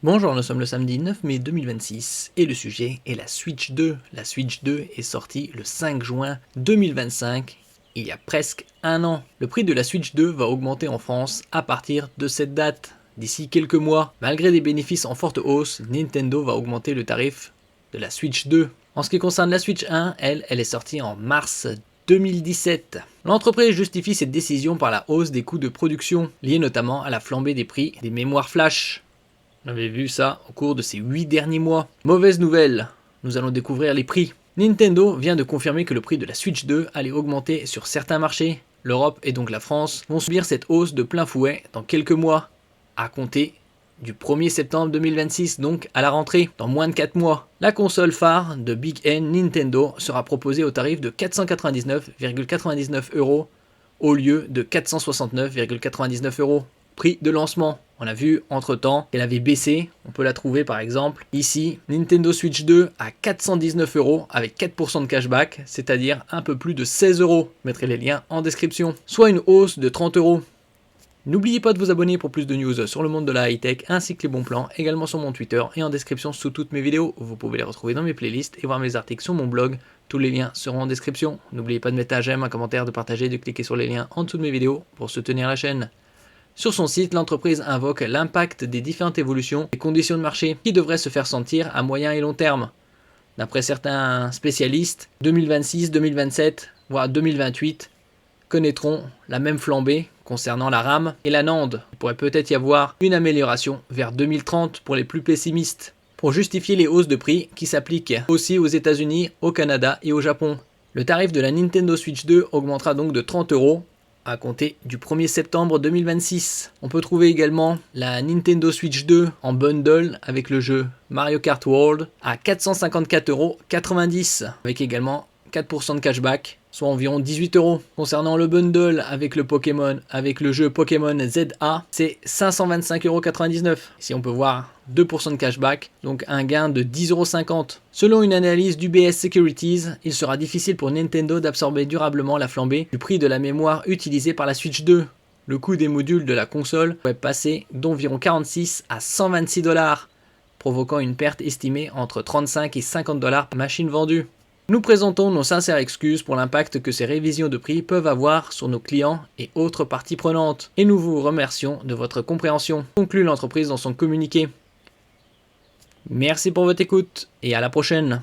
Bonjour, nous sommes le samedi 9 mai 2026 et le sujet est la Switch 2. La Switch 2 est sortie le 5 juin 2025, il y a presque un an. Le prix de la Switch 2 va augmenter en France à partir de cette date. D'ici quelques mois, malgré des bénéfices en forte hausse, Nintendo va augmenter le tarif de la Switch 2. En ce qui concerne la Switch 1, elle est sortie en mars 2017. L'entreprise justifie cette décision par la hausse des coûts de production, liés notamment à la flambée des prix des mémoires flash. On avait vu ça au cours de ces 8 derniers mois. Mauvaise nouvelle, nous allons découvrir les prix. Nintendo vient de confirmer que le prix de la Switch 2 allait augmenter sur certains marchés. L'Europe et donc la France vont subir cette hausse de plein fouet dans quelques mois, à compter du 1er septembre 2026, donc à la rentrée, dans moins de 4 mois. La console phare de Big N Nintendo sera proposée au tarif de 499,99 € au lieu de 469,99 €. Prix de lancement. On a vu entre temps qu'elle avait baissé, on peut la trouver par exemple ici, Nintendo Switch 2 à 419 € avec 4% de cashback, c'est-à-dire un peu plus de 16 €. Je mettrai les liens en description, soit une hausse de 30 €. N'oubliez pas de vous abonner pour plus de news sur le monde de la high-tech ainsi que les bons plans, également sur mon Twitter et en description sous toutes mes vidéos. Vous pouvez les retrouver dans mes playlists et voir mes articles sur mon blog. Tous les liens seront en description. N'oubliez pas de mettre un j'aime, un commentaire, de partager, de cliquer sur les liens en dessous de mes vidéos pour soutenir la chaîne. Sur son site, l'entreprise invoque l'impact des différentes évolutions et conditions de marché qui devraient se faire sentir à moyen et long terme. D'après certains spécialistes, 2026, 2027, voire 2028 connaîtront la même flambée concernant la RAM et la NAND. Il pourrait peut-être y avoir une amélioration vers 2030 pour les plus pessimistes, pour justifier les hausses de prix qui s'appliquent aussi aux États-Unis, au Canada et au Japon. Le tarif de la Nintendo Switch 2 augmentera donc de 30 € à compter du 1er septembre 2026. On peut trouver également la Nintendo Switch 2 en bundle avec le jeu Mario Kart World à 454,90 € avec également 4% de cashback, soit environ 18 €. Concernant le bundle avec le Pokémon, avec le jeu Pokémon ZA, c'est 525,99 €. Ici on peut voir 2% de cashback, donc un gain de 10,50 €. Selon une analyse d'UBS Securities, il sera difficile pour Nintendo d'absorber durablement la flambée du prix de la mémoire utilisée par la Switch 2. Le coût des modules de la console pourrait passer d'environ 46 à 126 $, provoquant une perte estimée entre 35 et 50 $ par machine vendue. Nous présentons nos sincères excuses pour l'impact que ces révisions de prix peuvent avoir sur nos clients et autres parties prenantes, et nous vous remercions de votre compréhension, conclut l'entreprise dans son communiqué. Merci pour votre écoute et à la prochaine.